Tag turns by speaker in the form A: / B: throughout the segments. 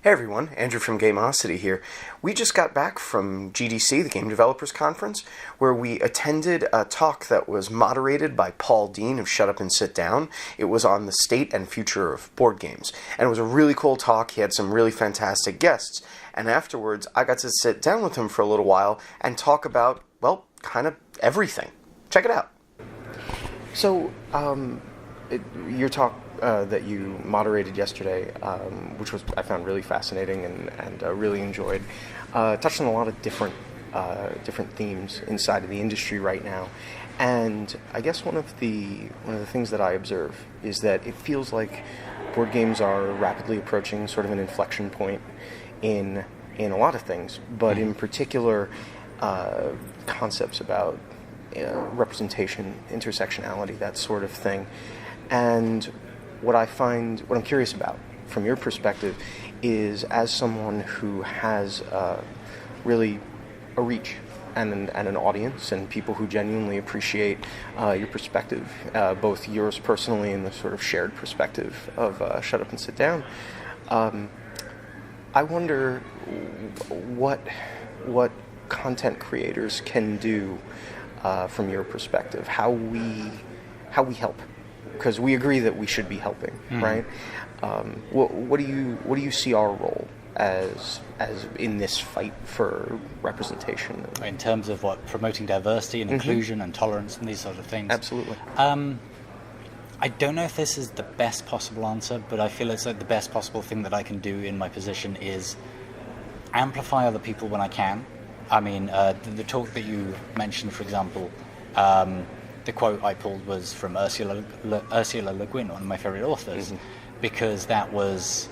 A: Hey everyone, Andrew from Gameosity here. We just got back from GDC, the Game Developers Conference, where we attended a talk that was moderated by Paul Dean of Shut Up and Sit Down. It was on the state and future of board games. And it was a really cool talk. He had some really fantastic guests. And afterwards, I got to sit down with him for a little while and talk about, well, kind of everything. Check it out. So, your talk that you moderated yesterday, which was I found really fascinating and really enjoyed, touched on a lot of different themes inside of the industry right now. And I guess one of the things that I observe is that it feels like board games are rapidly approaching sort of an inflection point in a lot of things, but in particular concepts about representation, intersectionality, that sort of thing. And what I'm curious about from your perspective is, as someone who has really a reach and an audience and people who genuinely appreciate your perspective, both yours personally and the sort of shared perspective of Shut Up and Sit Down, I wonder what content creators can do from your perspective, how we help. Because we agree that we should be helping, right? What do you see our role as in this fight for representation?
B: In terms of what, promoting diversity and inclusion and tolerance and these sort of things?
A: Absolutely.
B: I don't know if this is the best possible answer, but I feel it's like the best possible thing that I can do in my position is amplify other people when I can. I mean, the talk that you mentioned, for example, the quote I pulled was from Ursula Le Guin, one of my favorite authors, because that was,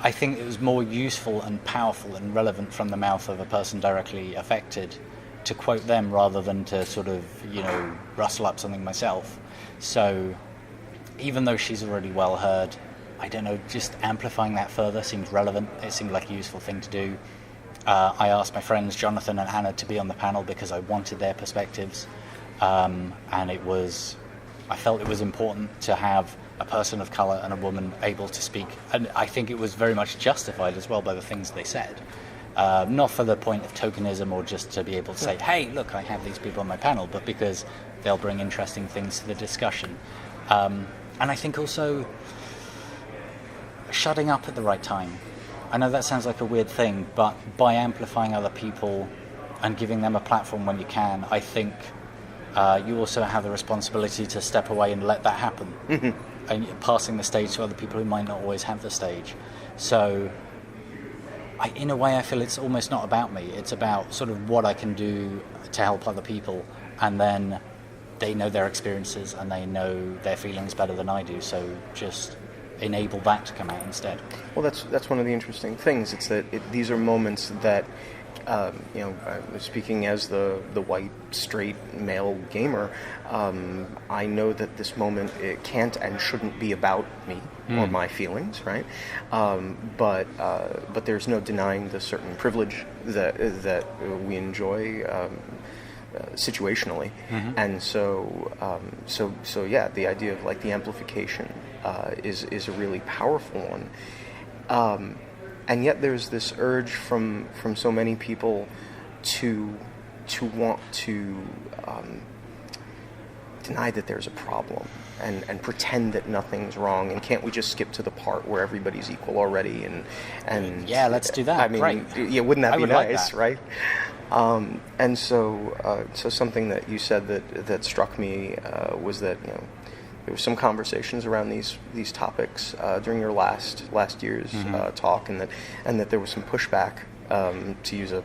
B: I think it was more useful and powerful and relevant from the mouth of a person directly affected to quote them rather than to sort of, rustle up something myself. So even though she's already well heard, I don't know, just amplifying that further seems relevant. It seemed like a useful thing to do. I asked my friends Jonathan and Anna to be on the panel because I wanted their perspectives. And I felt it was important to have a person of colour and a woman able to speak. And I think it was very much justified as well by the things they said. Not for the point of tokenism or just to be able to say, hey, look, I have these people on my panel, but because they'll bring interesting things to the discussion. And I think also shutting up at the right time. I know that sounds like a weird thing, but by amplifying other people and giving them a platform when you can, I think you also have the responsibility to step away and let that happen, and passing the stage to other people who might not always have the stage. So in a way I feel it's almost not about me, it's about sort of what I can do to help other people, and then they know their experiences and they know their feelings better than I do, so just enable that to come out instead.
A: Well, that's one of the interesting things. It's that these are moments that speaking as the white, straight, male gamer, I know that this moment, it can't and shouldn't be about me or my feelings, right? But there's no denying the certain privilege that we enjoy situationally, and so yeah, the idea of like the amplification is a really powerful one. And yet there's this urge from so many people to want to deny that there's a problem and pretend that nothing's wrong, and can't we just skip to the part where everybody's equal already? And
B: yeah, let's do that.
A: I mean,
B: right.
A: Yeah, wouldn't that be nice,
B: like that.
A: Right? And so something that you said that struck me was that there were some conversations around these topics during your last year's talk, and that there was some pushback, to use a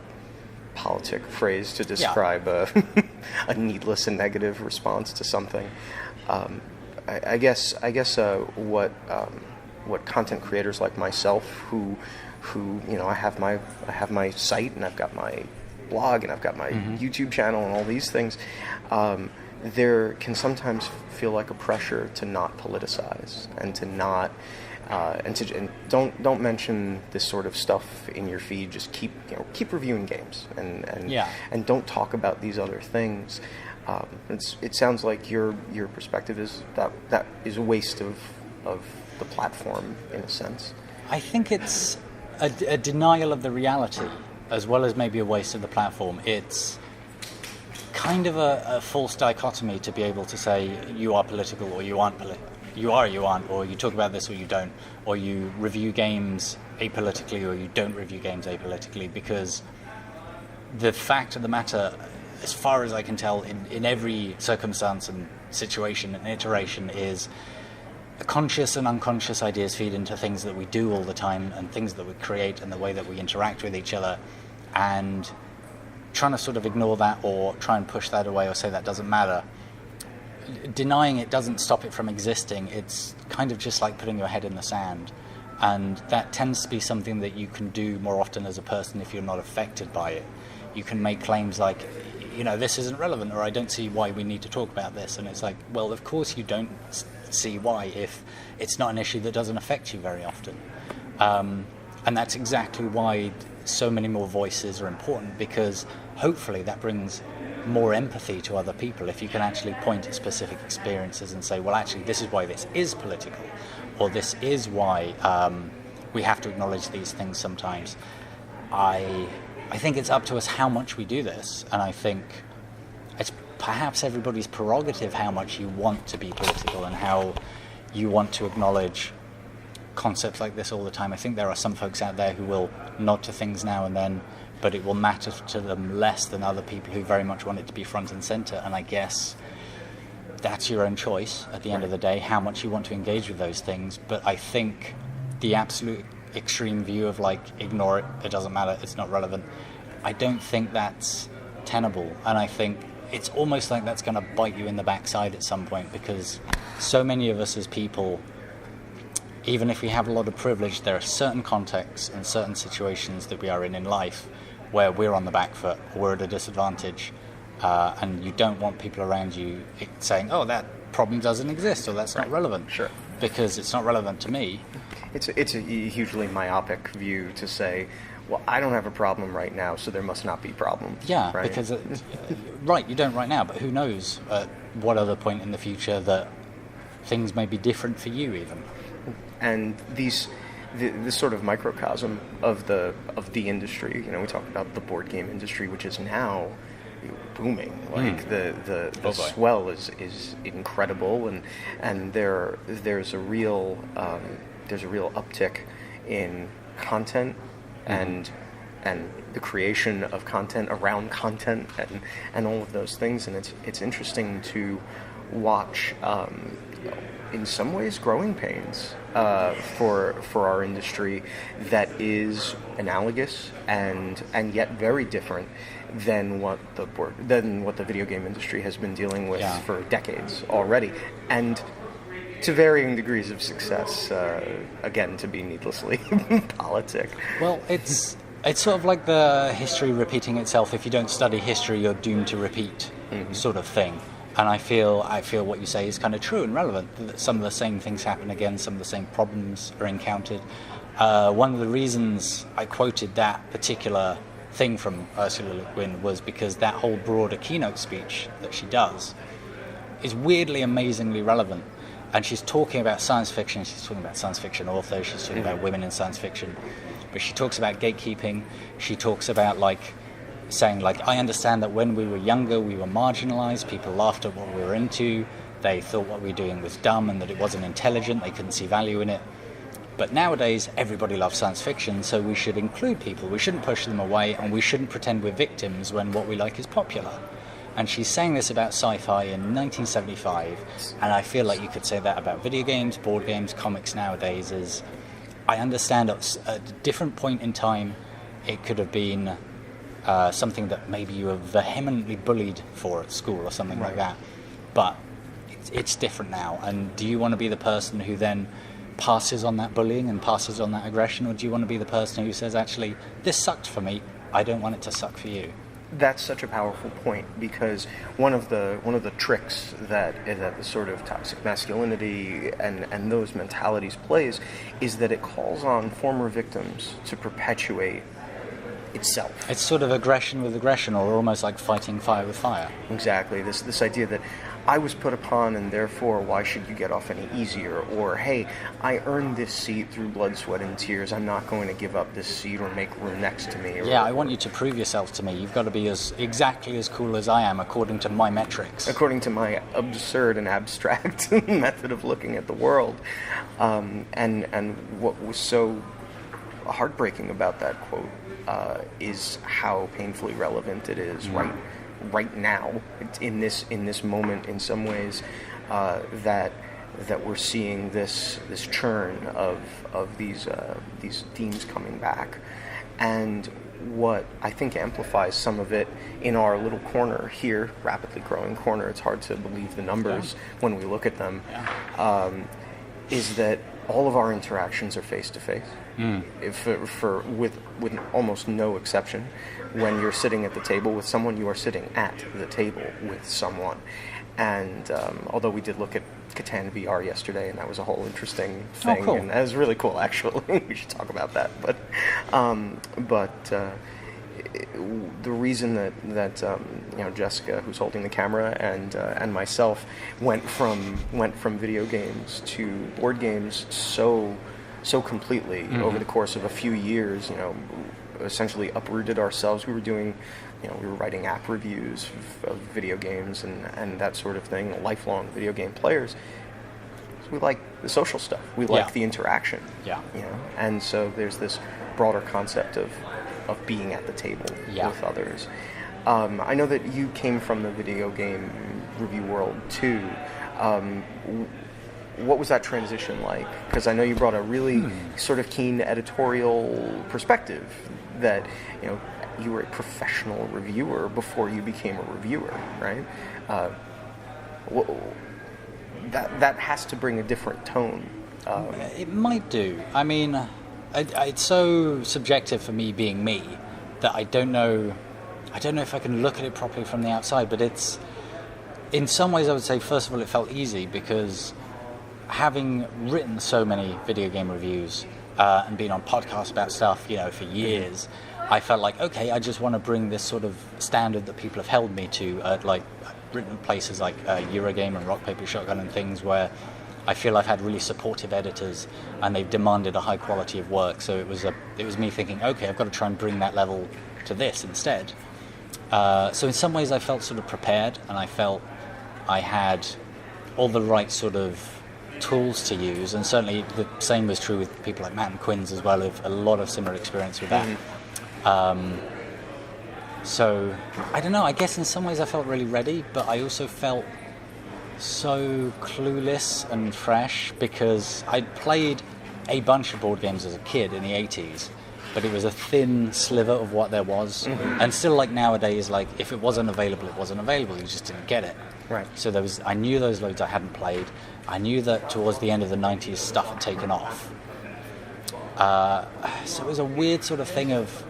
A: politic phrase to describe a needless and negative response to something. I guess what content creators like myself who I have my site, and I've got my blog, and I've got my YouTube channel and all these things. There can sometimes feel like a pressure to not politicize and to not and don't mention this sort of stuff in your feed. Just keep reviewing games and don't talk about these other things. It sounds like your perspective is that is a waste of the platform in a sense.
B: I think it's a denial of the reality, as well as maybe a waste of the platform. It's kind of a false dichotomy to be able to say you are political or you aren't political. You are or you aren't, or you talk about this or you don't, or you review games apolitically or you don't review games apolitically, because the fact of the matter, as far as I can tell, in every circumstance and situation and iteration, is conscious and unconscious ideas feed into things that we do all the time and things that we create and the way that we interact with each other, and trying to sort of ignore that or try and push that away or say that doesn't matter. Denying it doesn't stop it from existing. It's kind of just like putting your head in the sand, and that tends to be something that you can do more often as a person if you're not affected by it. You can make claims like, this isn't relevant, or I don't see why we need to talk about this, and it's like, well, of course you don't see why if it's not an issue that doesn't affect you very often. And that's exactly why so many more voices are important, because hopefully that brings more empathy to other people if you can actually point at specific experiences and say, well, actually, this is why this is political, or this is why we have to acknowledge these things sometimes. I think it's up to us how much we do this, and I think it's perhaps everybody's prerogative how much you want to be political and how you want to acknowledge concepts like this all the time. I think there are some folks out there who will nod to things now and then, but it will matter to them less than other people who very much want it to be front and center. And I guess that's your own choice at the end of the day, how much you want to engage with those things. But I think the absolute extreme view of ignore it, it doesn't matter, it's not relevant, I don't think that's tenable. And I think it's almost like that's going to bite you in the backside at some point, because so many of us as people, even if we have a lot of privilege, there are certain contexts and certain situations that we are in life where we're on the back foot, or we're at a disadvantage, and you don't want people around you saying, oh, that problem doesn't exist, or that's not relevant.
A: Sure.
B: Because it's not relevant to me.
C: It's a hugely myopic view to say, well, I don't have a problem right now, so there must not be problems.
B: Yeah,
C: right?
B: because, you don't right now, but who knows at what other point in the future that things may be different for you even.
C: And this sort of microcosm of the industry, we talk about the board game industry, which is now booming. The swell is incredible, and there's a real uptick in content and the creation of content around content and all of those things, and it's interesting to watch. In some ways, growing pains for our industry that is analogous and yet very different than what the video game industry has been dealing with for decades already, and to varying degrees of success. Again, to be needlessly politic.
B: Well, it's sort of like the history repeating itself. If you don't study history, you're doomed to repeat, sort of thing. And I feel what you say is kind of true and relevant. Some of the same things happen again. Some of the same problems are encountered. One of the reasons I quoted that particular thing from Ursula Le Guin was because that whole broader keynote speech that she does is weirdly, amazingly relevant. And she's talking about science fiction. She's talking about science fiction authors. She's talking about women in science fiction. But she talks about gatekeeping. She talks about saying, I understand that when we were younger, we were marginalized. People laughed at what we were into. They thought what we were doing was dumb and that it wasn't intelligent. They couldn't see value in it. But nowadays, everybody loves science fiction, so we should include people. We shouldn't push them away, and we shouldn't pretend we're victims when what we like is popular. And she's saying this about sci-fi in 1975, and I feel like you could say that about video games, board games, comics nowadays. Is I understand at a different point in time, it could have been something that maybe you were vehemently bullied for at school or something like that. But it's different now. And do you want to be the person who then passes on that bullying and passes on that aggression, or do you want to be the person who says, actually, this sucked for me, I don't want it to suck for you?
C: That's such a powerful point, because one of the tricks that the sort of toxic masculinity and those mentalities plays is that it calls on former victims to perpetuate itself.
B: It's sort of aggression with aggression, or almost like fighting fire with fire.
C: Exactly. This idea that I was put upon, and therefore why should you get off any easier? Or, hey, I earned this seat through blood, sweat, and tears. I'm not going to give up this seat or make room next to me.
B: I want you to prove yourself to me. You've got to be exactly as cool as I am, according to my metrics.
C: According to my absurd and abstract method of looking at the world. And what was so heartbreaking about that quote is how painfully relevant it is right now, in this moment, in some ways, that we're seeing this churn of these themes coming back, and what I think amplifies some of it in our little corner here, rapidly growing corner. It's hard to believe the numbers when we look at them. Is that all of our interactions are face to face, with almost no exception. When you're sitting at the table with someone, you are sitting at the table with someone. And although we did look at Catan VR yesterday, and that was a whole interesting thing,
B: cool.
C: And that was really cool, actually. We should talk about that. But the reason that Jessica, who's holding the camera, and myself went from video games to board games so completely over the course of a few years, essentially uprooted ourselves. We were writing app reviews of video games and that sort of thing, lifelong video game players. So we like the social stuff. We like the interaction. And so there's this broader concept of being at the table with others. I know that you came from the video game review world too. What was that transition like? Because I know you brought a really sort of keen editorial perspective, that you were a professional reviewer before you became a reviewer, right? That has to bring a different tone.
B: It might do. I mean, it's so subjective for me being me that I don't know if I can look at it properly from the outside, but it's, in some ways I would say, first of all, it felt easy because having written so many video game reviews and been on podcasts about stuff, for years, I felt like, okay, I just want to bring this sort of standard that people have held me to, like written places like Eurogame and Rock Paper Shotgun and things where I feel I've had really supportive editors and they've demanded a high quality of work. So it was me thinking, okay, I've got to try and bring that level to this instead. So in some ways I felt sort of prepared, and I felt I had all the right sort of tools to use, and certainly the same was true with people like Matt and Quinn's as well, with a lot of similar experience with that. So I don't know, I guess in some ways I felt really ready, but I also felt so clueless and fresh because I'd played a bunch of board games as a kid in the 80s, but it was a thin sliver of what there was. And still, like nowadays, like if it wasn't available, it wasn't available, you just didn't get it.
C: Right.
B: So I knew those loads I hadn't played. I knew that towards the end of the 90s stuff had taken off. So it was a weird sort of thing of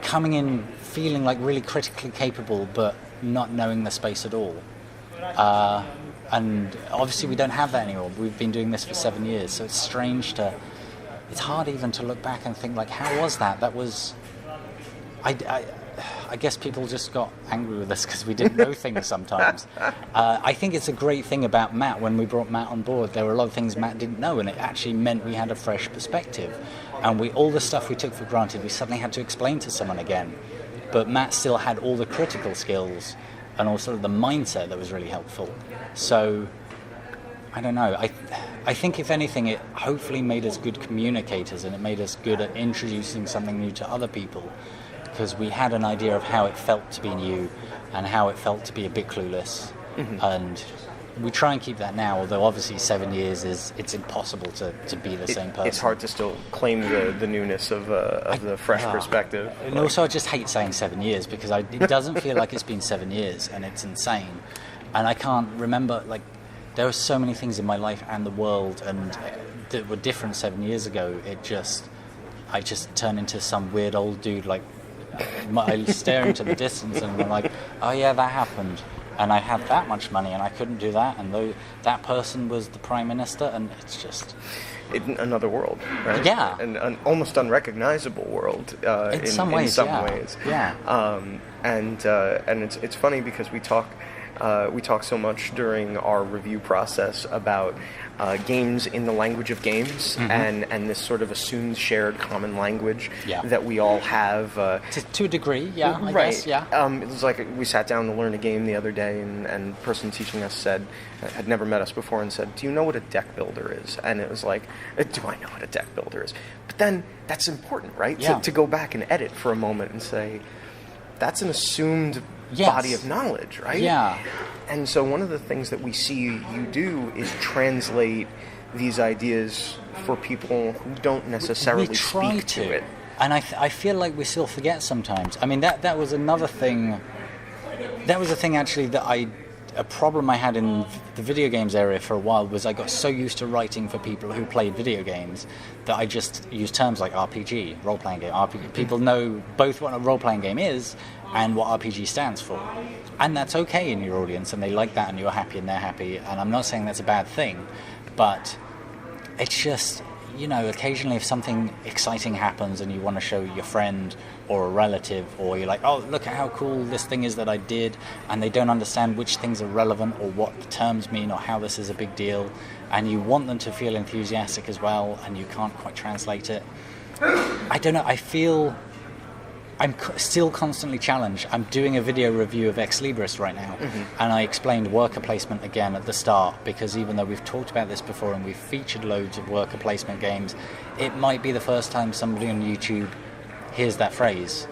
B: coming in feeling like really critically capable but not knowing the space at all. And obviously we don't have that anymore. We've been doing this for 7 years, so it's strange it's hard even to look back and think like, how was that? That was, I guess people just got angry with us because we didn't know things sometimes. I think it's a great thing about Matt. When we brought Matt on board, there were a lot of things Matt didn't know, and it actually meant we had a fresh perspective. And all the stuff we took for granted, we suddenly had to explain to someone again. But Matt still had all the critical skills and also the mindset that was really helpful. So, I don't know. I think if anything, it hopefully made us good communicators, and it made us good at introducing something new to other people, because we had an idea of how it felt to be new and how it felt to be a bit clueless. And we try and keep that now, although obviously 7 years it's impossible to be the same person.
C: It's hard to still claim the newness of the fresh perspective.
B: And also I just hate saying 7 years because it doesn't feel like it's been 7 years, and it's insane. And I can't remember, like, there were so many things in my life and the world and that were different 7 years ago. I just turned into some weird old dude, like, I stare into the distance and I'm like, oh yeah, that happened. And I had that much money and I couldn't do that, and that person was the prime minister, and it's just...
C: another world, right?
B: Yeah.
C: An almost unrecognizable world
B: in some ways.
C: Yeah. And it's funny because we talk we talk so much during our review process about games in the language of games, and this sort of assumed shared common language that we all have.
B: To a degree, yeah, I
C: right.
B: guess, yeah.
C: It was like we sat down to learn a game the other day, and the person teaching us had never met us before, and said, "Do you know what a deck builder is?" And it was like, "Do I know what a deck builder is?" But then that's important, right?
B: Yeah.
C: To go back and edit for a moment and say, that's an assumed body of knowledge, right?
B: Yeah.
C: And so one of the things that we see you do is translate these ideas for people who don't necessarily speak to it.
B: And I feel like we still forget sometimes. I mean, that was another thing. That was a thing, actually, a problem I had in the video games area for a while was I got so used to writing for people who played video games that I just used terms like RPG, role-playing game, RPG. People know both what a role-playing game is and what RPG stands for. And that's okay in your audience, and they like that, and you're happy, and they're happy. And I'm not saying that's a bad thing, but it's just, occasionally if something exciting happens and you want to show your friend or a relative, or you're like, oh, look at how cool this thing is that I did, and they don't understand which things are relevant or what the terms mean or how this is a big deal, and you want them to feel enthusiastic as well, and you can't quite translate it. I don't know, I feel I'm still constantly challenged. I'm doing a video review of Ex Libris right now, and I explained worker placement again at the start, because even though we've talked about this before and we've featured loads of worker placement games, it might be the first time somebody on YouTube hears that phrase.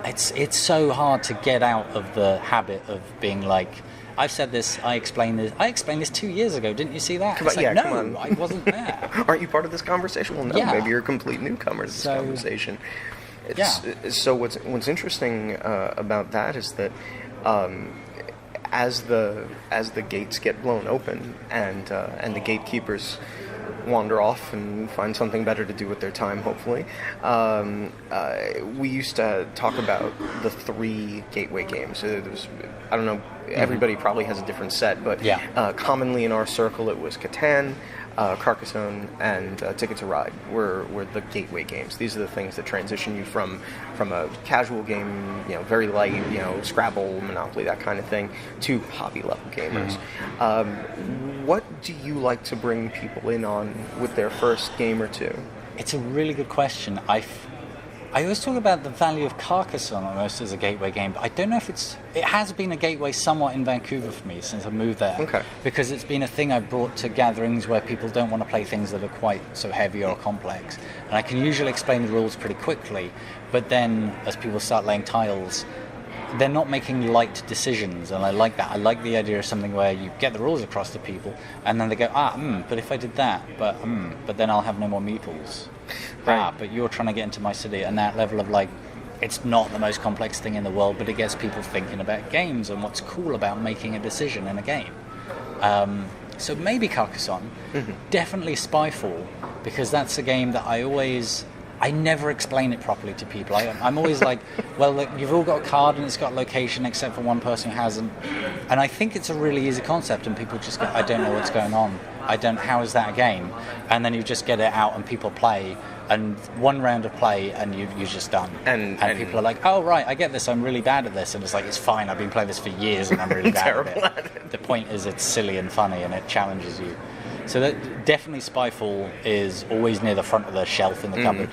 B: It's so hard to get out of the habit of being like, I've said this, I explained this 2 years ago, didn't you see that?
C: Come on.
B: I wasn't there.
C: Aren't you part of this conversation? Well, no, maybe you're a complete newcomer to this conversation. So what's interesting about that is that as the gates get blown open and the gatekeepers wander off and find something better to do with their time, hopefully, we used to talk about the 3 gateway games. I don't know, everybody probably has a different set, but commonly in our circle it was Catan, Carcassonne, and Ticket to Ride were the gateway games. These are the things that transition you from a casual game, very light, Scrabble, Monopoly, that kind of thing, to hobby level gamers. What do you like to bring people in on with their first game or two?
B: It's a really good question. I always talk about the value of Carcassonne almost as a gateway game, but I don't know if it has been a gateway somewhat in Vancouver for me since I moved there.
C: Okay.
B: Because it's been a thing I've brought to gatherings where people don't want to play things that are quite so heavy or complex. And I can usually explain the rules pretty quickly, but then as people start laying tiles, they're not making light decisions, and I like that. I like the idea of something where you get the rules across to people, and then they go, but if I did that, but then I'll have no more meeples.
C: Right.
B: But you're trying to get into my city, and that level of it's not the most complex thing in the world, but it gets people thinking about games and what's cool about making a decision in a game. So maybe Carcassonne, definitely Spyfall, because that's a game that I never explain it properly to people. I'm always like, well, look, you've all got a card and it's got location except for one person who hasn't. And I think it's a really easy concept, and people just go, I don't know what's going on. How is that a game? And then you just get it out and people play, and one round of play and you're just done. And people are like, oh, right, I get this, I'm really bad at this. And it's like, it's fine, I've been playing this for years and I'm really bad at it. The point is it's silly and funny and it challenges you. So that definitely Spyfall is always near the front of the shelf in the cupboard.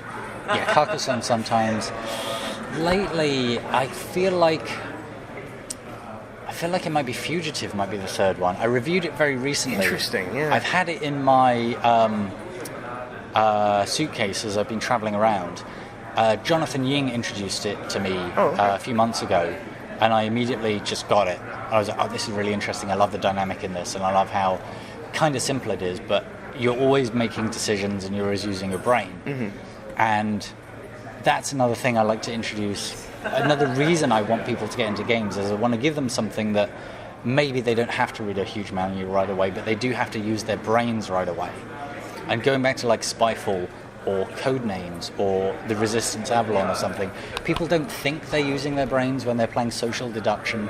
B: Yeah, Carcassonne sometimes. Lately, I feel like it might be Fugitive, might be the third one. I reviewed it very recently.
C: Interesting, yeah.
B: I've had it in my suitcase as I've been travelling around. Jonathan Ying introduced it to me a few months ago, and I immediately just got it. I was like, oh, this is really interesting. I love the dynamic in this, and I love how kind of simple it is, but you're always making decisions and you're always using your brain. And that's another thing I like to introduce. Another reason I want people to get into games is I want to give them something that maybe they don't have to read a huge manual right away, but they do have to use their brains right away. And going back to Spyfall or Codenames or the Resistance Avalon or something, people don't think they're using their brains when they're playing social deduction,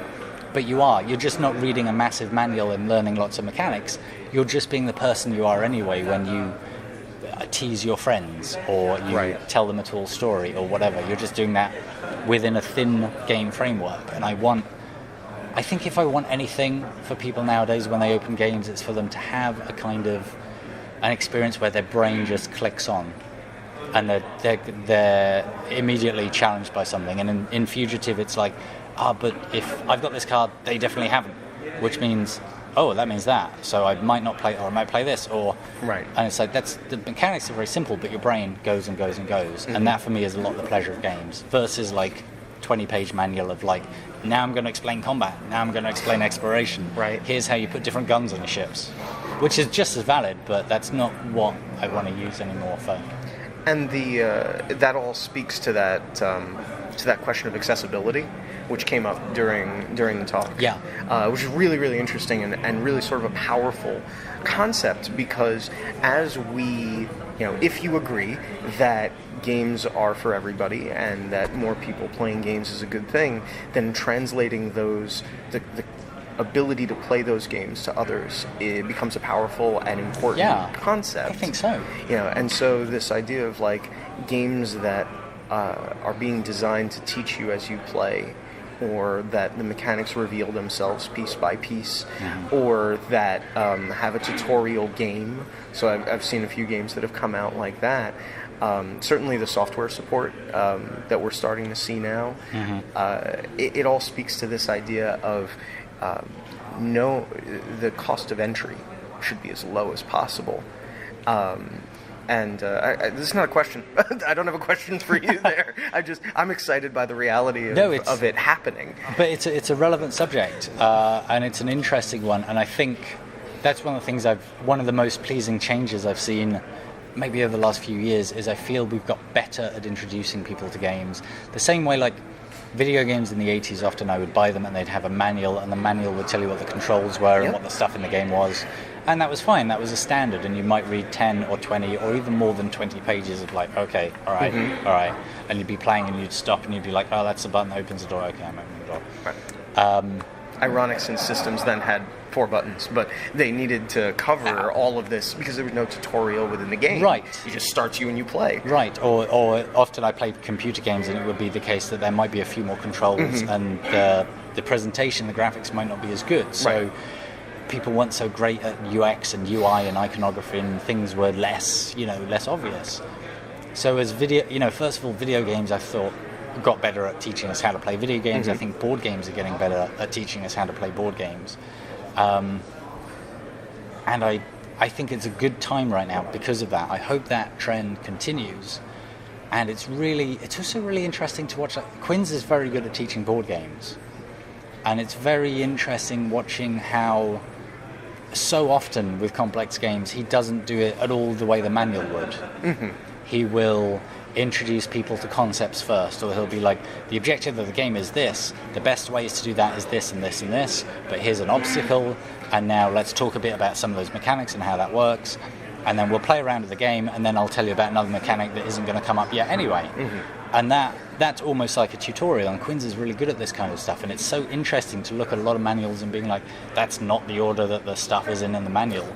B: but you are. You're just not reading a massive manual and learning lots of mechanics. You're just being the person you are anyway when you tease your friends or you tell them a tall story or whatever. You're just doing that within a thin game framework. And I want I think if I want anything for people nowadays when they open games, it's for them to have a kind of an experience where their brain just clicks on, and they're immediately challenged by something. And in Fugitive, it's like, but if I've got this card, they definitely haven't, which means, that means that. So I might not play, or I might play this, or
C: right.
B: And it's like the mechanics are very simple, but your brain goes and goes and goes, and that for me is a lot of the pleasure of games versus like 20-page manual of like, now I'm going to explain combat, now I'm going to explain exploration.
C: Right.
B: Here's how you put different guns on your ships, which is just as valid, but that's not what I want to use anymore for.
C: And that all speaks to that question of accessibility, which came up during the talk.
B: Yeah.
C: Which is really, really interesting and really sort of a powerful concept, because as we, if you agree that games are for everybody and that more people playing games is a good thing, then translating the ability to play those games to others, it becomes a powerful and important concept.
B: I think so.
C: And so this idea of like games that are being designed to teach you as you play, or that the mechanics reveal themselves piece by piece, or that have a tutorial game. So I've seen a few games that have come out like that. Certainly the software support that we're starting to see now, it all speaks to this idea of the cost of entry should be as low as possible. This is not a question. I don't have a question for you there. I'm excited by the reality of it happening.
B: But it's a relevant subject, and it's an interesting one. And I think that's one of the things one of the most pleasing changes I've seen maybe over the last few years is I feel we've got better at introducing people to games. The same way like video games in the 80s, often I would buy them and they'd have a manual, and the manual would tell you what the controls were and what the stuff in the game was. And that was fine, that was a standard, and you might read 10 or 20 or even more than 20 pages of like, okay, all right. And you'd be playing and you'd stop and you'd be like, that's the button that opens the door, okay, I'm opening the door.
C: Right. Ironic, since systems then had 4 buttons, but they needed to cover all of this because there was no tutorial within the game.
B: Right.
C: It just starts you and you play.
B: Right, or often I play computer games and it would be the case that there might be a few more controls and the presentation, the graphics might not be as good. So people weren't so great at UX and UI and iconography, and things were less obvious. So as video, first of all, video games I thought got better at teaching us how to play video games. I think board games are getting better at teaching us how to play board games. And I think it's a good time right now because of that. I hope that trend continues. And it's also really interesting to watch. Quinn's is very good at teaching board games. And it's very interesting watching how so often with complex games, he doesn't do it at all the way the manual would. He will introduce people to concepts first, or he'll be like, the objective of the game is this, the best ways to do that is this and this and this, but here's an obstacle, and now let's talk a bit about some of those mechanics and how that works, and then we'll play around with the game, and then I'll tell you about another mechanic that isn't going to come up yet anyway. And that's almost like a tutorial, and Quinn's is really good at this kind of stuff, and it's so interesting to look at a lot of manuals and being like, that's not the order that the stuff is in the manual.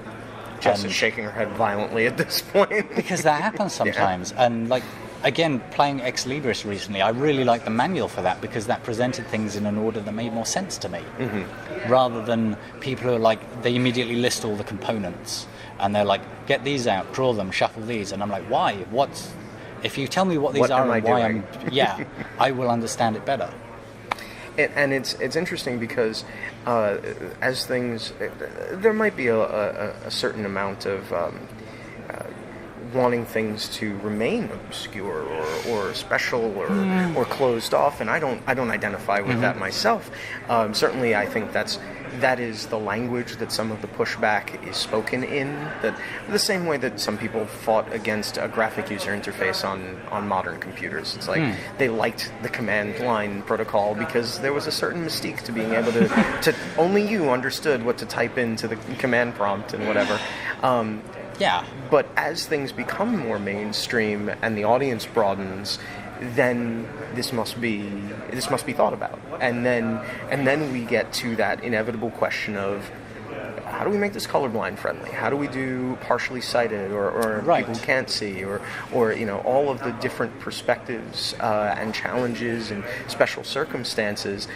C: Jess is shaking her head violently at this point.
B: Because that happens sometimes. And like, again, playing Ex Libris recently, I really liked the manual for that because that presented things in an order that made more sense to me. Rather than people who are like, they immediately list all the components and they're like, get these out, draw them, shuffle these. And I'm like, why? If you tell me what these are and why I will understand it better.
C: And it's interesting because as things, there might be a certain amount of wanting things to remain obscure or special or closed off, and I don't identify with that myself. Certainly, I think that is the language that some of the pushback is spoken in. That the same way that some people fought against a graphic user interface on modern computers. It's like they liked the command line protocol because there was a certain mystique to being able to only you understood what to type into the command prompt and whatever. But as things become more mainstream and the audience broadens, then this must be thought about, and then we get to that inevitable question of how do we make this colorblind friendly? How do we do partially sighted or
B: Right.
C: people who can't see or all of the different perspectives and challenges and special circumstances.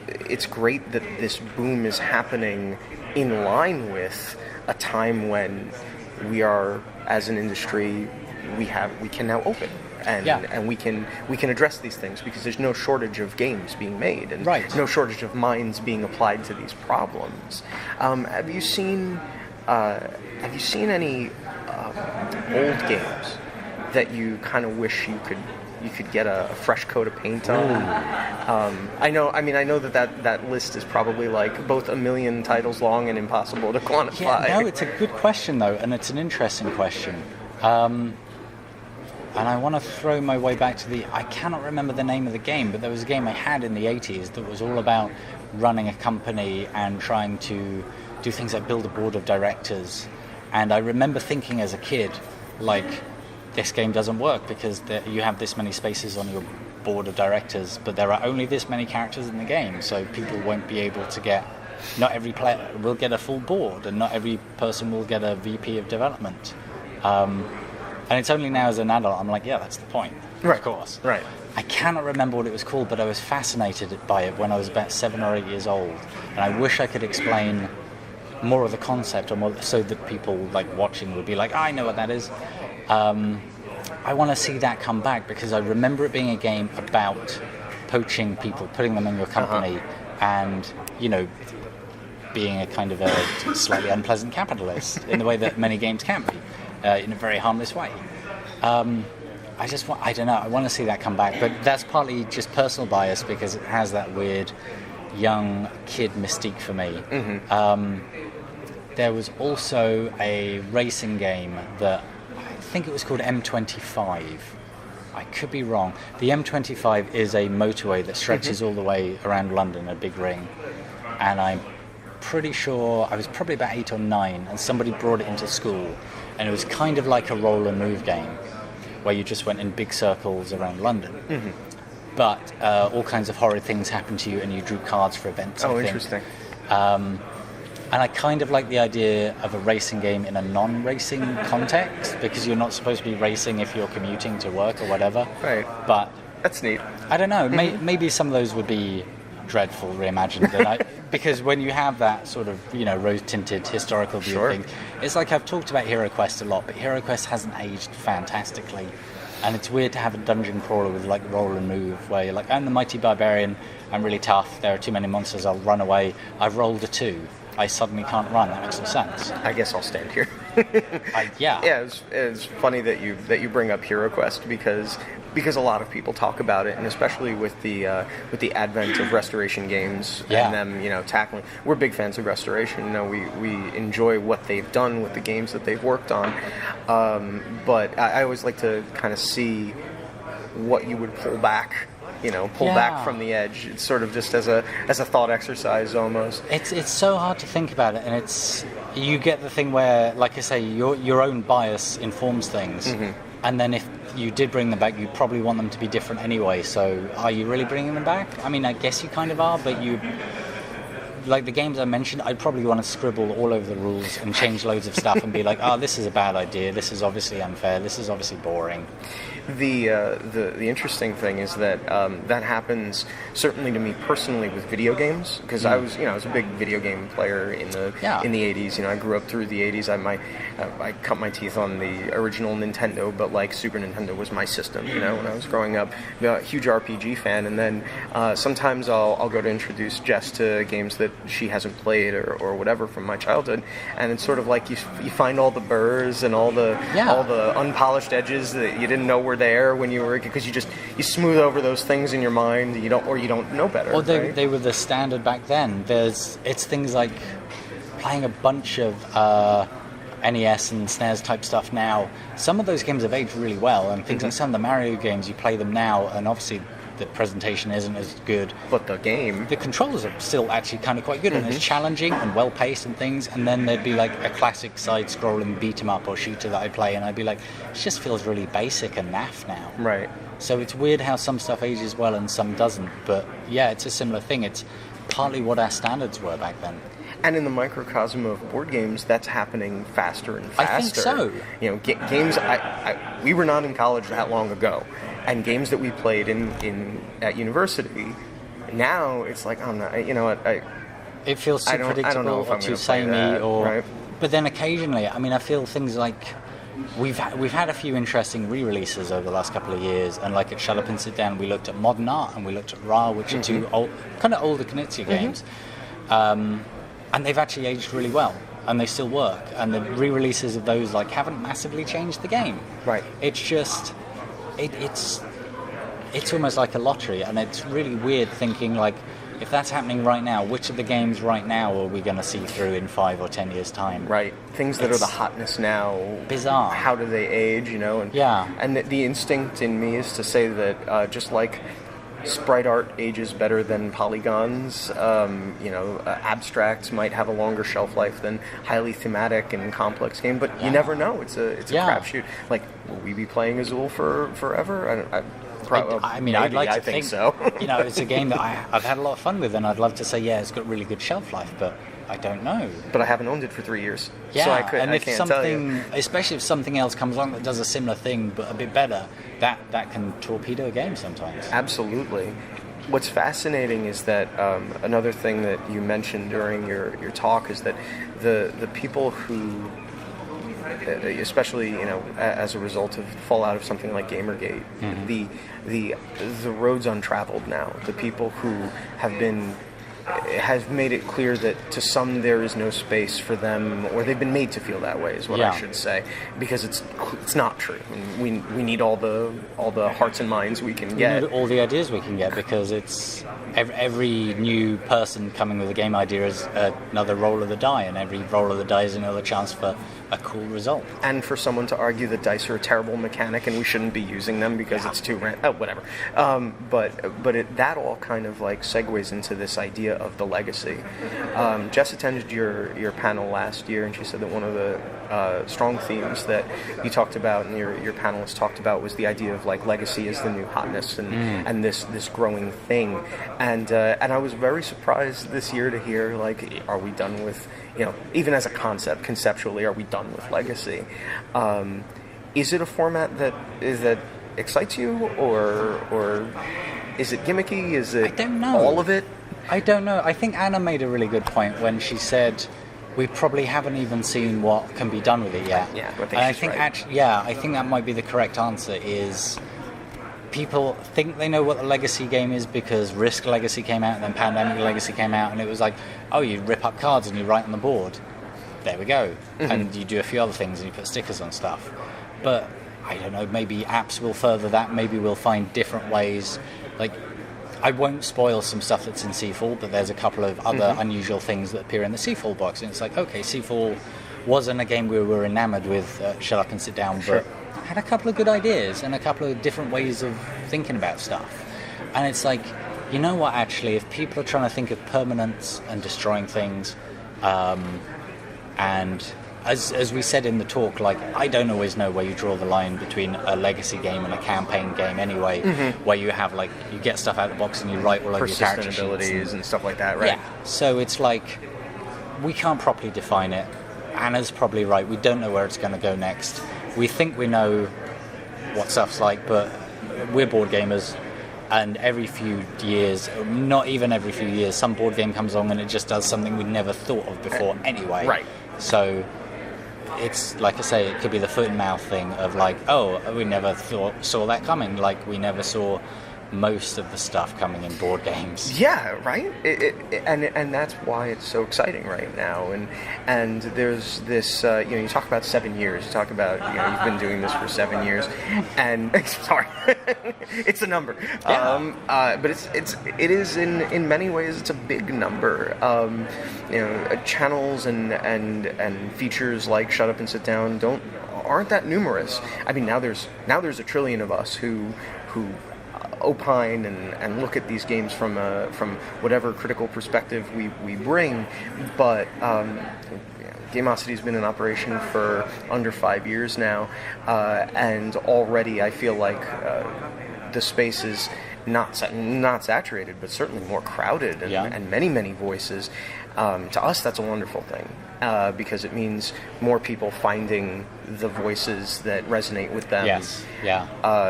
C: It's great that this boom is happening in line with a time when we are, as an industry, we can now open. And we can address these things because there's no shortage of games being made and no shortage of minds being applied to these problems. Have you seen any old games that you kind of wish you could get a fresh coat of paint on? I know that list is probably like both a million titles long and impossible to quantify.
B: Yeah, no, it's a good question though, and it's an interesting question. And I want to throw my way back to I cannot remember the name of the game, but there was a game I had in the 80s that was all about running a company and trying to do things like build a board of directors. And I remember thinking as a kid, like, this game doesn't work because you have this many spaces on your board of directors, but there are only this many characters in the game, so people won't be able to get... Not every player will get a full board, and not every person will get a VP of development. And it's only now as an adult I'm like, yeah, that's the point.
C: Right.
B: Of course.
C: Right.
B: I cannot remember what it was called, but I was fascinated by it when I was about 7 or 8 years old. And I wish I could explain more of the concept, or more, so that people like watching would be like, I know what that is. I want to see that come back because I remember it being a game about poaching people, putting them in your company, and, being a kind of a slightly unpleasant capitalist in the way that many games can be. In a very harmless way. I don't know, I want to see that come back, but that's partly just personal bias because it has that weird young kid mystique for me. Mm-hmm. There was also a racing game that I think it was called M25. I could be wrong. The M25 is a motorway that stretches all the way around London, a big ring, and I'm pretty sure I was probably about 8 or 9 and somebody brought it into school. And it was kind of like a roll and move game where you just went in big circles around London. Mm-hmm. But all kinds of horrid things happened to you and you drew cards for events.
C: Oh, interesting.
B: And I kind of like the idea of a racing game in a non-racing context because you're not supposed to be racing if you're commuting to work or whatever.
C: Right.
B: But
C: that's neat.
B: I don't know. Maybe some of those would be dreadful reimagined. And because when you have that sort of, rose-tinted historical view of things, it's like I've talked about Hero Quest a lot, but Hero Quest hasn't aged fantastically. And it's weird to have a dungeon crawler with like roll and move where you're like, I'm the mighty barbarian, I'm really tough, there are too many monsters, I'll run away, I've rolled a 2. I suddenly can't run. That makes some sense.
C: I guess I'll stand here.
B: Yeah.
C: It's funny that you bring up Hero Quest because a lot of people talk about it, and especially with the advent of restoration games and them tackling. We're big fans of restoration. We enjoy what they've done with the games that they've worked on. But I always like to kind of see what you would pull back. Back from the edge. It's sort of just as a thought exercise almost.
B: It's so hard to think about it, and you get the thing where, like I say, your own bias informs things, and then if you did bring them back, you probably want them to be different anyway. So, are you really bringing them back? I mean, I guess you kind of are, but like the games I mentioned, I'd probably want to scribble all over the rules and change loads of stuff and be like, oh, this is a bad idea, this is obviously unfair, this is obviously boring.
C: The interesting thing is that that happens certainly to me personally with video games because I was a big video game player in the 80s. I grew up through the 80s. I cut my teeth on the original Nintendo, but like Super Nintendo was my system. When I was growing up, a huge RPG fan, and then sometimes I'll go to introduce Jess to games that she hasn't played or whatever from my childhood, and it's sort of like you find all the burrs and all the unpolished edges that you didn't know were there when you were, because you smooth over those things in your mind. You don't know better.
B: Well, they were the standard back then. It's things like playing a bunch of NES and SNES type stuff now. Some of those games have aged really well, and things like some of the Mario games, you play them now, and obviously the presentation isn't as good.
C: But the controls
B: are still actually kind of quite good, and it's challenging and well paced and things. And then there'd be like a classic side-scrolling beat 'em up or shooter that I play, and I'd be like, it just feels really basic and naff now.
C: Right.
B: So it's weird how some stuff ages well and some doesn't. But yeah, it's a similar thing. It's partly what our standards were back then.
C: And in the microcosm of board games, that's happening faster and faster.
B: I think so.
C: You know, games. We were not in college that long ago, and games that we played at university. Now it's like, I'm not. You know what?
B: It feels too predictable
C: I don't know if I'm
B: or too
C: going to play
B: samey,
C: that,
B: or.
C: right?
B: But then occasionally, I mean, I feel things like we've had a few interesting re-releases over the last couple of years, and like at Shut Up and Sit Down, we looked at Modern Art and we looked at Ra, which are two kind of older Knizia games, and they've actually aged really well, and they still work. And the re-releases of those like haven't massively changed the game.
C: Right.
B: It's just it's almost like a lottery, and it's really weird thinking like, if that's happening right now, which of the games right now are we going to see through in 5 or 10 years' time?
C: Right. Things that are the hotness now.
B: Bizarre.
C: How do they age, you know? And,
B: yeah.
C: And the instinct in me is to say that just like sprite art ages better than polygons, abstracts might have a longer shelf life than highly thematic and complex game, but you never know. It's a crapshoot. Like, will we be playing Azul forever?
B: I'd like to think
C: so.
B: It's a game that I've had a lot of fun with, and I'd love to say, it's got really good shelf life, but I don't know.
C: But I haven't owned it for 3 years,
B: yeah,
C: so I can't tell you.
B: Especially if something else comes along that does a similar thing but a bit better, that can torpedo a game sometimes.
C: Absolutely. What's fascinating is that another thing that you mentioned during your talk is that the people who, especially as a result of fallout of something like Gamergate, the roads untraveled now. The people who have made it clear that to some there is no space for them, or they've been made to feel that way, is what I should say, because it's not true. And we need all the hearts and minds we can get.
B: We need all the ideas we can get, because it's every new person coming with a game idea is another roll of the die, and every roll of the die is another chance for a cool result.
C: And for someone to argue that dice are a terrible mechanic and we shouldn't be using them because it's too whatever. But that all kind of like segues into this idea of the legacy. Jess attended your panel last year, and she said that one of the strong themes that you talked about and your panelists talked about was the idea of like legacy as the new hotness and this growing thing. And I was very surprised this year to hear like, are we done with, even as a concept, conceptually, are we done with legacy? Is it a format that excites you, or is it gimmicky? Is it
B: I don't know.
C: All of it?
B: I don't know. I think Anna made a really good point when she said we probably haven't even seen what can be done with it yet.
C: Yeah,
B: I think right. I think that might be the correct answer. Is people think they know what the legacy game is because Risk Legacy came out and then Pandemic Legacy came out, and it was like, oh, you rip up cards and you write on the board. There we go. And you do a few other things and you put stickers on stuff. But I don't know, maybe apps will further that. Maybe we'll find different ways. Like, I won't spoil some stuff that's in Seafall, but there's a couple of other unusual things that appear in the Seafall box. And it's like, okay, Seafall wasn't a game we were enamored with, Shut Up and Sit Down, but had a couple of good ideas and a couple of different ways of thinking about stuff. And it's like, you know what, actually, if people are trying to think of permanence and destroying things, and as we said in the talk, like, I don't always know where you draw the line between a legacy game and a campaign game anyway, where you have, like, you get stuff out of the box and you write all over your character sheets
C: abilities and stuff like that, right?
B: Yeah, so it's like, we can't properly define it. Anna's probably right, we don't know where it's going to go next. We think we know what stuff's like, but we're board gamers, and every few years, not even every few years, some board game comes along and it just does something we'd never thought of before anyway.
C: Right.
B: So it's, like I say, it could be the foot and mouth thing of like, oh, we never saw that coming, like we never saw most of the stuff coming in board games.
C: Yeah, right. And that's why it's so exciting right now. And there's this. You talk about 7 years. You talk about you've been doing this for 7 years, and sorry, it's a number.
B: Yeah.
C: But it is in many ways it's a big number. Channels and features like Shut Up and Sit Down aren't that numerous. I mean, now there's a trillion of us who opine and look at these games from whatever critical perspective we bring, but Gameosity has been in operation for under 5 years now, and already I feel like the space is not saturated, but certainly more crowded, and many voices. To us, that's a wonderful thing. Because it means more people finding the voices that resonate with them.
B: Yes, yeah.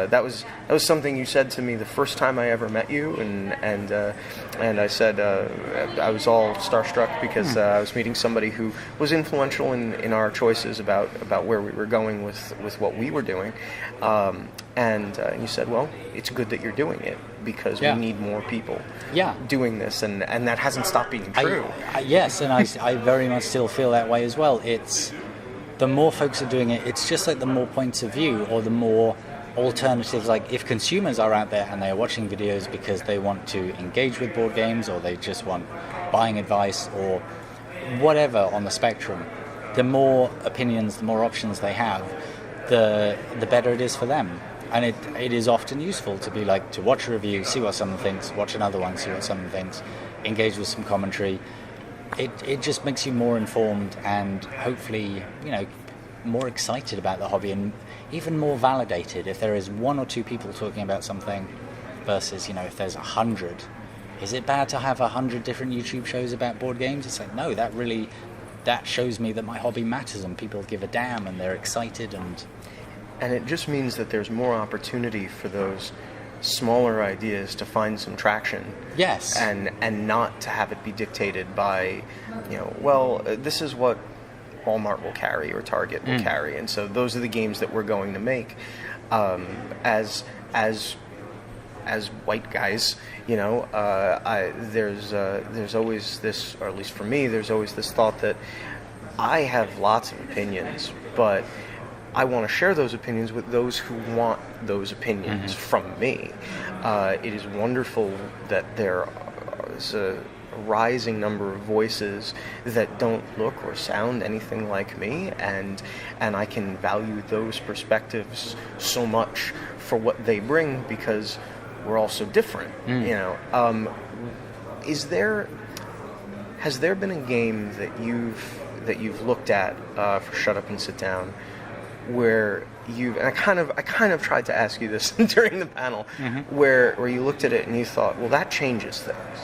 C: That was something you said to me the first time I ever met you, and I said I was all starstruck because I was meeting somebody who was influential in our choices about where we were going with what we were doing, and you said, well, it's good that you're doing it because we need more people doing this, and that hasn't stopped being true.
B: Yes, and I very much still feel that way as well. It's the more folks are doing it, it's just like the more points of view or the more alternatives. Like if consumers are out there and they are watching videos because they want to engage with board games or they just want buying advice or whatever on the spectrum, the more opinions, the more options they have, the better it is for them. And it is often useful to be like, to watch a review, see what someone thinks, watch another one, see what someone thinks, engage with some commentary. It just makes you more informed and hopefully, more excited about the hobby and even more validated. If there is one or two people talking about something versus, if there's 100, is it bad to have 100 different YouTube shows about board games? It's like, no, that shows me that my hobby matters and people give a damn and they're excited
C: And it just means that there's more opportunity for those smaller ideas to find some traction.
B: Yes.
C: And not to have it be dictated by, this is what Walmart will carry or Target will carry, and so those are the games that we're going to make. As white guys, there's always this, or at least for me, there's always this thought that I have lots of opinions, but I want to share those opinions with those who want those opinions from me. It is wonderful that there is a rising number of voices that don't look or sound anything like me, and I can value those perspectives so much for what they bring because we're all so different. Has there been a game that you've looked at for Shut Up and Sit Down where and I kind of tried to ask you this during the panel, where you looked at it and you thought, well, that changes things?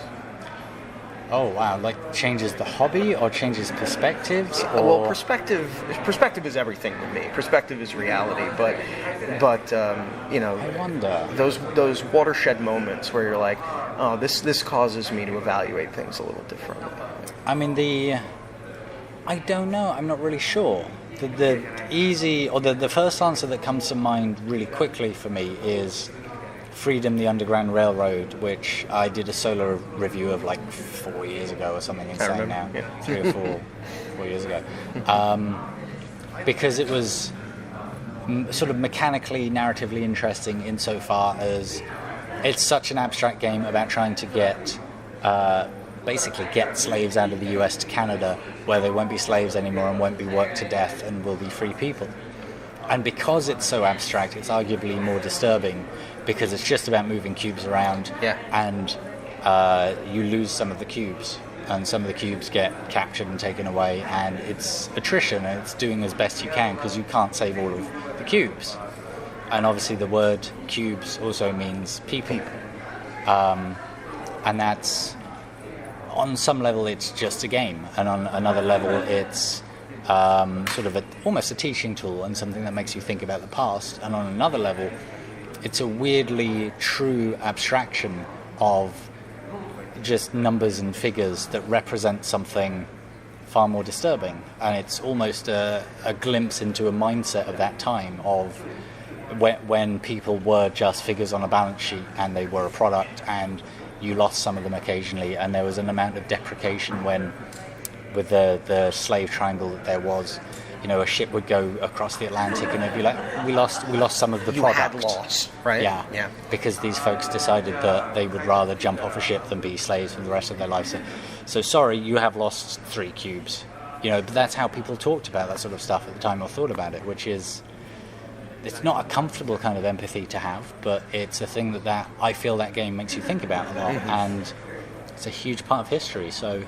B: Oh wow! Like changes the hobby or changes perspectives? Or...
C: Well, perspective is everything to me. Perspective is reality, but
B: I wonder
C: those watershed moments where you're like, oh, this causes me to evaluate things a little differently.
B: I mean, I don't know. I'm not really sure. The easy, or the first answer that comes to mind really quickly for me is Freedom, the Underground Railroad, which I did a solo review of like 4 years ago or something insane now. Yeah. 3 or 4 years ago. Because it was sort of mechanically, narratively interesting insofar as it's such an abstract game about trying to get slaves out of the US to Canada, where they won't be slaves anymore and won't be worked to death and will be free people. And because it's so abstract, it's arguably more disturbing because it's just about moving cubes around, and you lose some of the cubes, and some of the cubes get captured and taken away, and it's attrition, and it's doing as best you can because you can't save all of the cubes. And obviously the word cubes also means people. And that's, on some level, it's just a game, and on another level, it's sort of almost a teaching tool and something that makes you think about the past. And on another level, it's a weirdly true abstraction of just numbers and figures that represent something far more disturbing. And it's almost a glimpse into a mindset of that time of when people were just figures on a balance sheet and they were a product, and you lost some of them occasionally, and there was an amount of deprecation when, with the slave triangle that there was, a ship would go across the Atlantic and it'd be like, we lost some of the product.
C: You had loss, right?
B: Yeah. Because these folks decided that they would rather jump off a ship than be slaves for the rest of their life. So sorry, you have lost 3 cubes. But that's how people talked about that sort of stuff at the time, or thought about it, which is, it's not a comfortable kind of empathy to have, but it's a thing that I feel that game makes you think about a lot, and it's a huge part of history. So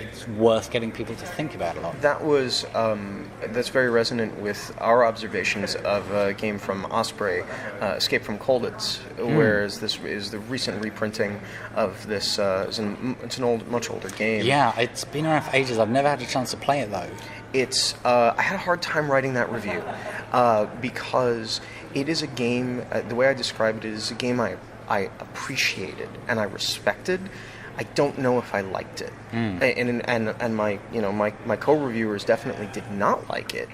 B: it's worth getting people to think about a lot.
C: That was that's very resonant with our observations of a game from Osprey, Escape from Colditz, whereas this is the recent reprinting of this. It's an much older game.
B: Yeah, it's been around for ages. I've never had a chance to play it though.
C: It's I had a hard time writing that review because it is a game. The way I describe it is a game I appreciated and I respected. I don't know if I liked it, and my co-reviewers definitely did not like it.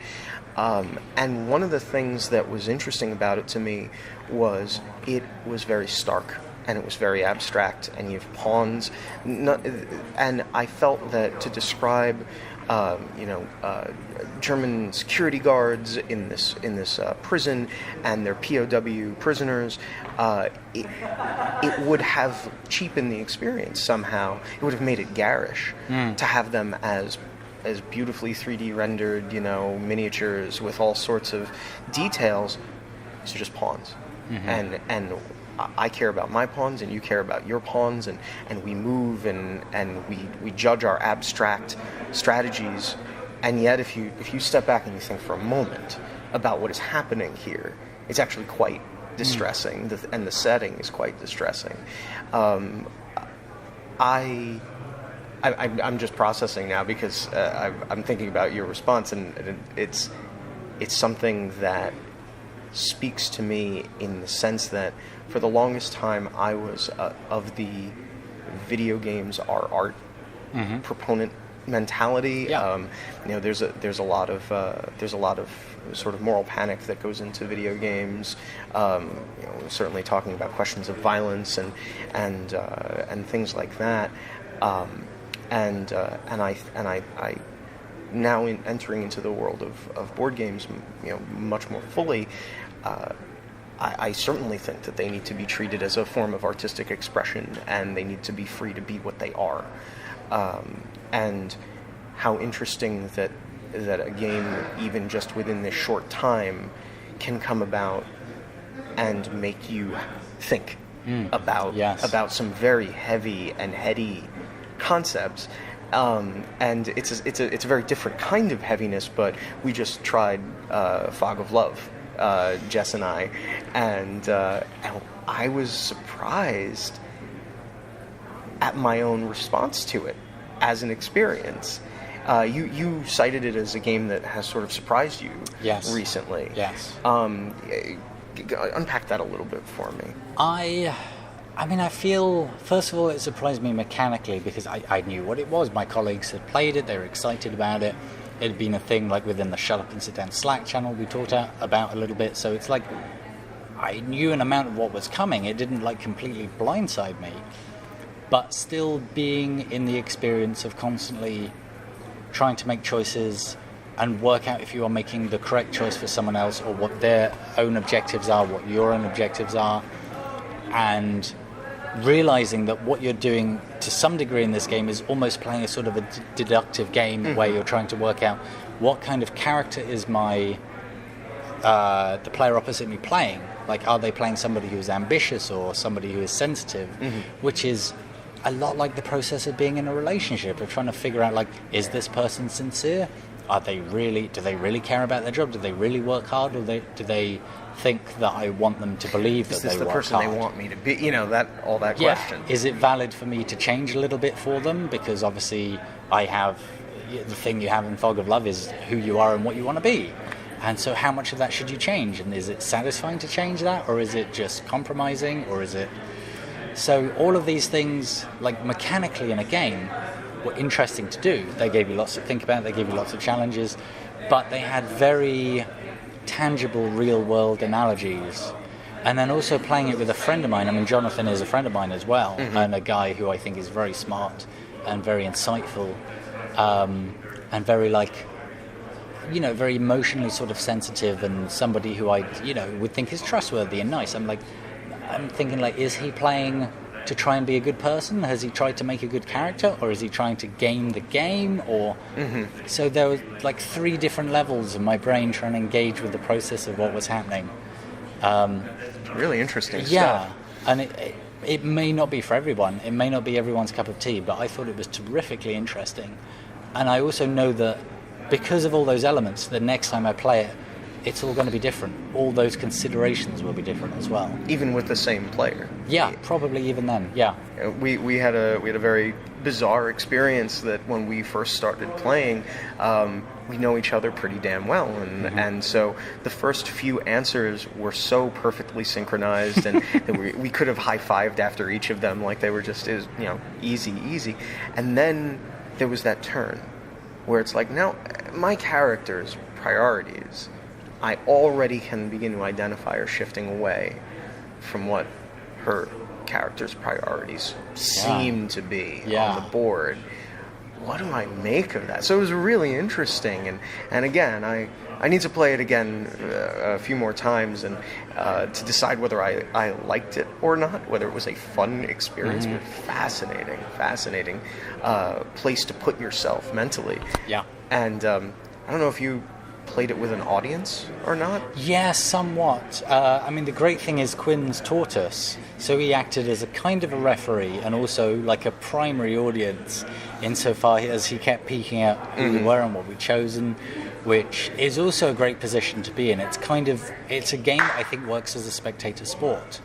C: And one of the things that was interesting about it to me was it was very stark and it was very abstract, and you have pawns, and I felt that to describe German security guards in this prison and their POW prisoners, it would have cheapened the experience somehow. It would have made it garish to have them as beautifully 3D rendered, miniatures with all sorts of details. These are just pawns, and I care about my pawns and you care about your pawns, and we move and we judge our abstract strategies, and yet if you step back and you think for a moment about what is happening here, it's actually quite distressing, and the setting is quite distressing. I'm just processing now because I'm thinking about your response, and it's something that speaks to me in the sense that for the longest time I was of the video games are art proponent mentality.
B: Yeah.
C: There's a lot of sort of moral panic that goes into video games. Certainly talking about questions of violence and things like that. And I now entering into the world of board games, much more fully. I certainly think that they need to be treated as a form of artistic expression, and they need to be free to be what they are. And how interesting that a game, even just within this short time, can come about and make you think about some very heavy and heady concepts. And it's a very different kind of heaviness, but we just tried Fog of Love, Jess and I, and I was surprised at my own response to it as an experience. You cited it as a game that has sort of surprised you recently.
B: Yes.
C: Unpack that a little bit for me.
B: I feel, first of all, it surprised me mechanically because I knew what it was. My colleagues had played it, they were excited about it. It had been a thing like within the Shut Up and Sit Down Slack channel we talked about a little bit, so it's like I knew an amount of what was coming. It didn't completely blindside me, but still being in the experience of constantly trying to make choices and work out if you are making the correct choice for someone else or what their own objectives are, what your own objectives are, and realizing that what you're doing to some degree in this game is almost playing a sort of a deductive game where you're trying to work out what kind of character is the player opposite me playing. Are they playing somebody who is ambitious or somebody who is sensitive, which is a lot like the process of being in a relationship, of trying to figure out is this person sincere? Do they really care about their job? Do they really work hard, or do they think that I want them to believe that they work hard?
C: Is this the person they want me to be? That question.
B: Is it valid for me to change a little bit for them? Because obviously I have the thing you have in Fog of Love is who you are and what you want to be. And so how much of that should you change? And is it satisfying to change that? Or is it just compromising? Or is it... So all of these things, mechanically in a game, were interesting to do. They gave you lots to think about, they gave you lots of challenges, but they had very tangible real-world analogies. And then also playing it with a friend of mine, Jonathan is a friend of mine as well, and a guy who I think is very smart and very insightful, and very very emotionally sort of sensitive, and somebody who I would think is trustworthy and nice. I'm thinking is he playing to try and be a good person? Has he tried to make a good character, or is he trying to game the game? Or so there was 3 different levels of my brain trying to engage with the process of what was happening.
C: Really interesting stuff.
B: Yeah, and it may not be for everyone. It may not be everyone's cup of tea, but I thought it was terrifically interesting. And I also know that because of all those elements, the next time I play it, it's all going to be different. All those considerations will be different as well.
C: Even with the same player.
B: Yeah, probably even then. Yeah.
C: We had a very bizarre experience that when we first started playing, we know each other pretty damn well, and so the first few answers were so perfectly synchronized, and that we could have high-fived after each of them like they were just easy. And then there was that turn where it's like, now my character's priorities, I already can begin to identify are shifting away from what her character's priorities seem to be on the board. What do I make of that? So it was really interesting, and again, I need to play it again a few more times and to decide whether I liked it or not, whether it was a fun experience, but fascinating place to put yourself mentally.
B: Yeah.
C: And I don't know if you played it with an audience or not?
B: Yeah, somewhat. I mean, the great thing is Quinn's taught us, so he acted as a kind of a referee and also like a primary audience insofar as he kept peeking out who we were and what we chosen, which is also a great position to be in. It's a game that I think works as a spectator sport.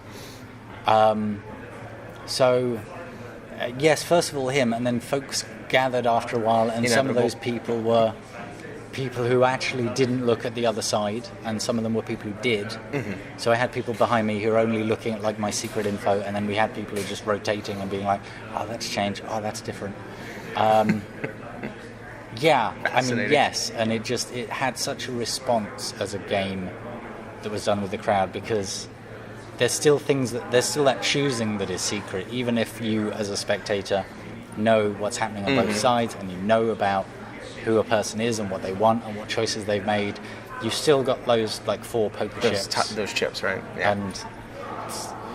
B: Yes, first of all him, and then folks gathered after a while, and some of those people were people who actually didn't look at the other side, and some of them were people who did. So I had people behind me who were only looking at like my secret info, and then we had people who were just rotating and being like, oh, that's changed, oh, that's different. Yeah, I mean, yes, and it had such a response as a game that was done with the crowd, because there's still that choosing that is secret, even if you as a spectator know what's happening on both sides, and you know about who a person is and what they want and what choices they've made. You've still got those like 4 poker chips.
C: Those chips, right? Yeah.
B: And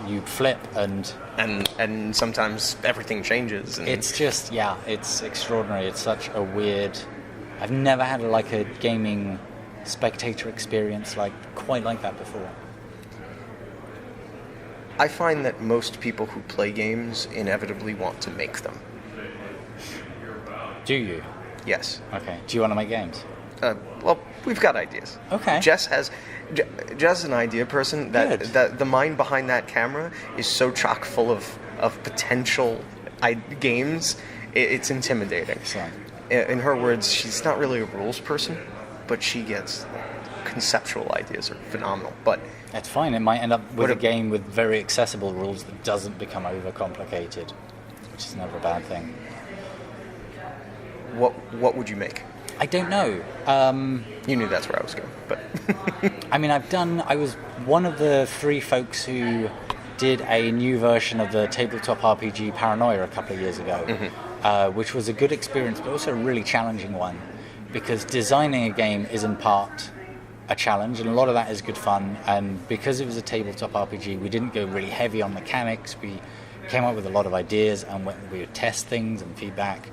B: you flip and
C: sometimes everything changes. And
B: it's just, it's extraordinary. It's such a weird... I've never had a gaming spectator experience quite like that before.
C: I find that most people who play games inevitably want to make them.
B: Do you?
C: Yes.
B: Okay. Do you want to make games?
C: Well, we've got ideas.
B: Okay.
C: Jess is an idea person that the mind behind that camera is so chock full of potential games. It's intimidating.
B: Excellent.
C: In her words, she's not really a rules person, but she gets conceptual ideas are phenomenal. But
B: that's fine. It might end up with a game with very accessible rules that doesn't become overcomplicated, which is never a bad thing.
C: What would you make?
B: I don't know.
C: You knew that's where I was going, but
B: I mean, I was one of the 3 folks who did a new version of the tabletop RPG Paranoia a couple of years ago, which was a good experience, but also a really challenging one, because designing a game is in part a challenge, and a lot of that is good fun. And because it was a tabletop RPG, we didn't go really heavy on mechanics. We came up with a lot of ideas, and we would test things and feedback.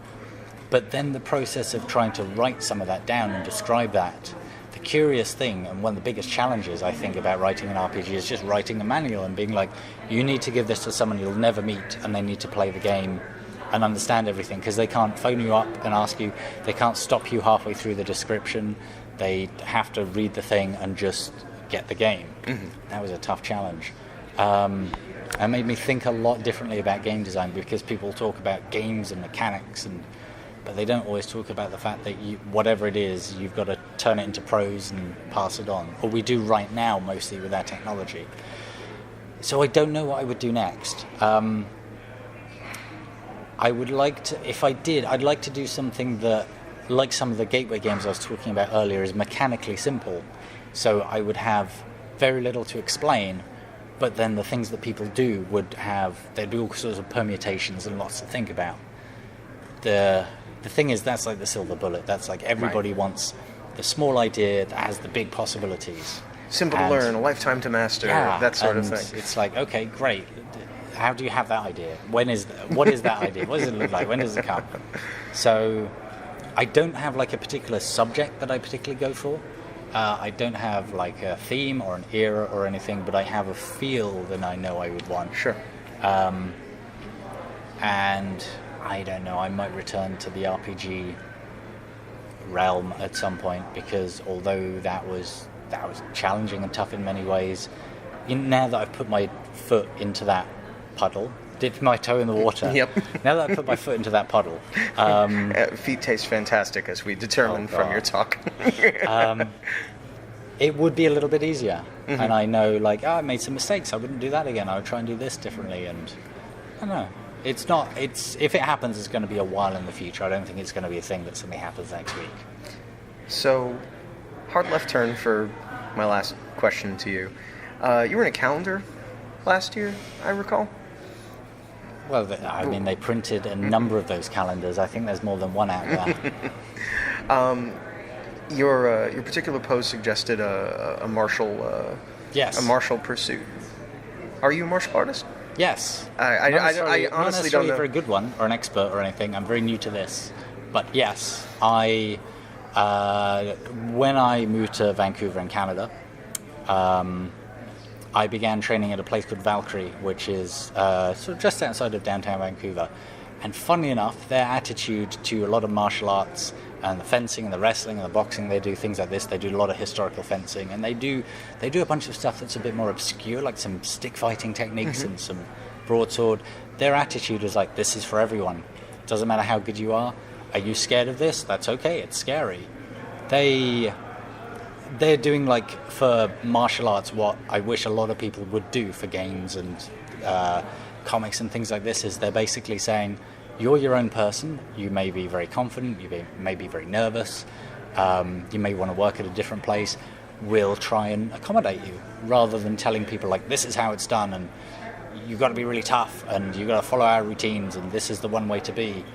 B: But then the process of trying to write some of that down and describe that, the curious thing, and one of the biggest challenges I think about writing an RPG, is just writing a manual and being like, you need to give this to someone you'll never meet, and they need to play the game and understand everything, because they can't phone you up and ask you, they can't stop you halfway through the description, they have to read the thing and just get the game. That was a tough challenge. It made me think a lot differently about game design, because people talk about games and mechanics, but they don't always talk about the fact that whatever it is, you've got to turn it into prose and pass it on. Or we do right now, mostly with our technology. So I don't know what I would do next. I would like to, if I did, I'd like to do something that, like some of the gateway games I was talking about earlier, is mechanically simple. So I would have very little to explain, but then the things that people do there'd be all sorts of permutations and lots to think about. The thing is, that's like the silver bullet. That's like everybody wants the small idea that has the big possibilities.
C: Simple to learn, a lifetime to master, that sort of thing.
B: It's like, okay, great. How do you have that idea? What is that idea? What does it look like? When does it come? So I don't have like a particular subject that I particularly go for. I don't have like a theme or an era or anything, but I have a feel that I know I would want.
C: Sure.
B: And I don't know, I might return to the RPG realm at some point, because although that was challenging and tough in many ways, now that I've put my foot into that puddle, dipped my toe in the water.
C: Yep.
B: Now that I put my foot into that puddle,
C: feet taste fantastic, as we determined from your talk.
B: it would be a little bit easier. And I know, like, I made some mistakes. I wouldn't do that again. I would try and do this differently. And I don't know. It's not. It's if it happens, it's going to be a while in the future. I don't think it's going to be a thing that suddenly happens next week.
C: So, hard left turn for my last question to you. You were in a calendar last year, I recall.
B: Well, I mean, they printed a number of those calendars. I think there's more than one out there.
C: Your particular post suggested a martial
B: Yes.
C: a martial pursuit. Are you a martial artist?
B: Yes.
C: I honestly don't know.
B: A very good one or an expert or anything. I'm very new to this, but yes, when I moved to Vancouver in Canada, I began training at a place called Valkyrie, which is sort of just outside of downtown Vancouver. And funnily enough, their attitude to a lot of martial arts and the fencing and the wrestling and the boxing, they do things like this. They do a lot of historical fencing, and they do a bunch of stuff that's a bit more obscure, like some stick fighting techniques and some broadsword. Their attitude is like, this is for everyone. Doesn't matter how good you are. Are you scared of this? That's okay. It's scary. They're doing, like, for martial arts what I wish a lot of people would do for games and comics and things like this. Is they're basically saying, you're your own person. You may be very confident. You may be very nervous. You may want to work at a different place. We'll try and accommodate you, rather than telling people, like, this is how it's done, and you've got to be really tough, and you've got to follow our routines, and this is the one way to be.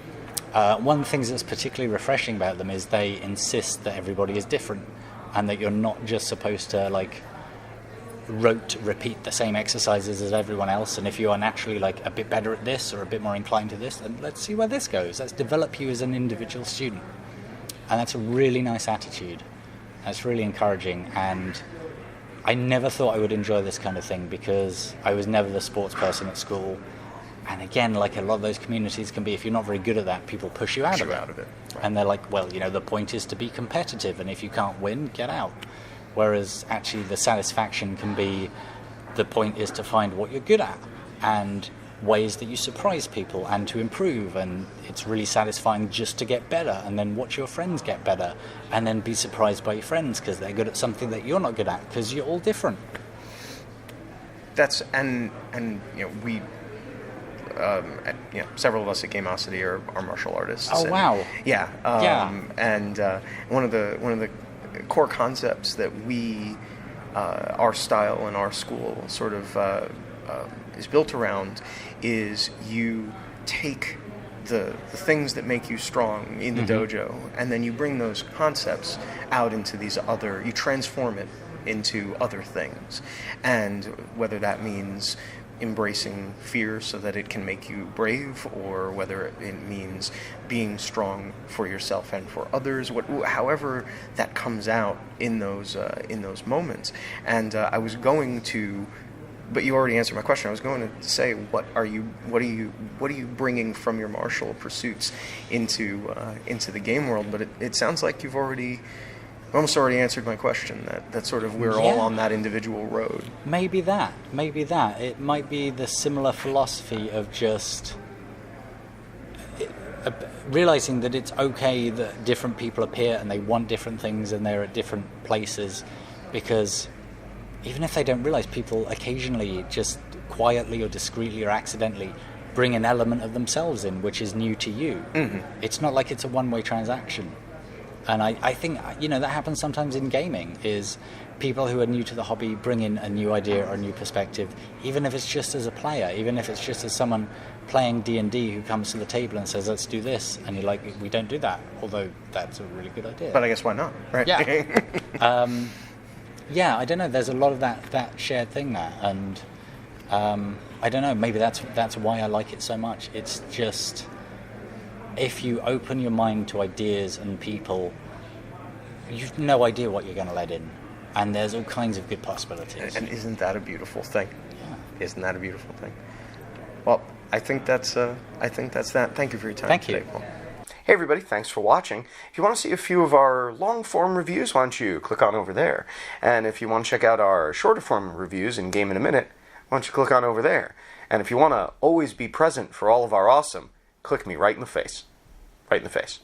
B: One of the things that's particularly refreshing about them is they insist that everybody is different, and that you're not just supposed to, like, repeat the same exercises as everyone else, and if you are naturally, like, a bit better at this or a bit more inclined to this, then let's see where this goes. Let's develop you as an individual student. And that's a really nice attitude. That's really encouraging, and I never thought I would enjoy this kind of thing, because I was never the sports person at school. And again, like a lot of those communities can be, if you're not very good at that, people push you out of it.
C: Right.
B: And they're like, well, the point is to be competitive, and if you can't win, get out. Whereas actually the satisfaction can be, the point is to find what you're good at and ways that you surprise people and to improve, and it's really satisfying just to get better and then watch your friends get better and then be surprised by your friends because they're good at something that you're not good at, because you're all different.
C: That's and we several of us at Gameosity are martial artists.
B: Oh, wow.
C: Yeah. And one of the core concepts that we, our style and our school sort of is built around is you take the things that make you strong in the dojo, and then you bring those concepts out into you transform it into other things. And whether that means embracing fear so that it can make you brave, or whether it means being strong for yourself and for others, however that comes out in those moments. And I was going to, but you already answered my question. I was going to say, what are you bringing from your martial pursuits into the game world? But it sounds like you've almost already answered my question, that sort of we're all on that individual road. Maybe that.
B: It might be the similar philosophy of just realizing that it's okay that different people appear and they want different things and they're at different places, because even if they don't realize, people occasionally just quietly or discreetly or accidentally bring an element of themselves in which is new to you. It's not like it's a one-way transaction. And I think, that happens sometimes in gaming, is people who are new to the hobby bring in a new idea or a new perspective, even if it's just as a player, even if it's just as someone playing D&D who comes to the table and says, let's do this. And you're like, we don't do that, although that's a really good idea.
C: But I guess why not, right?
B: Yeah. I don't know, there's a lot of that shared thing there. And I don't know, maybe that's why I like it so much. It's just, if you open your mind to ideas and people, you've no idea what you're going to let in, and there's all kinds of good possibilities.
C: And isn't that a beautiful thing?
B: Yeah.
C: Isn't that a beautiful thing? Well, I think that's that. Thank you for your time.
B: Thank you.
C: Today, Paul.
A: Hey everybody, thanks for watching. If you want to see a few of our long-form reviews, why don't you click on over there? And if you want to check out our shorter-form reviews in Game in a Minute, why don't you click on over there? And if you want to always be present for all of our awesome, click me right in the face. Right in the face.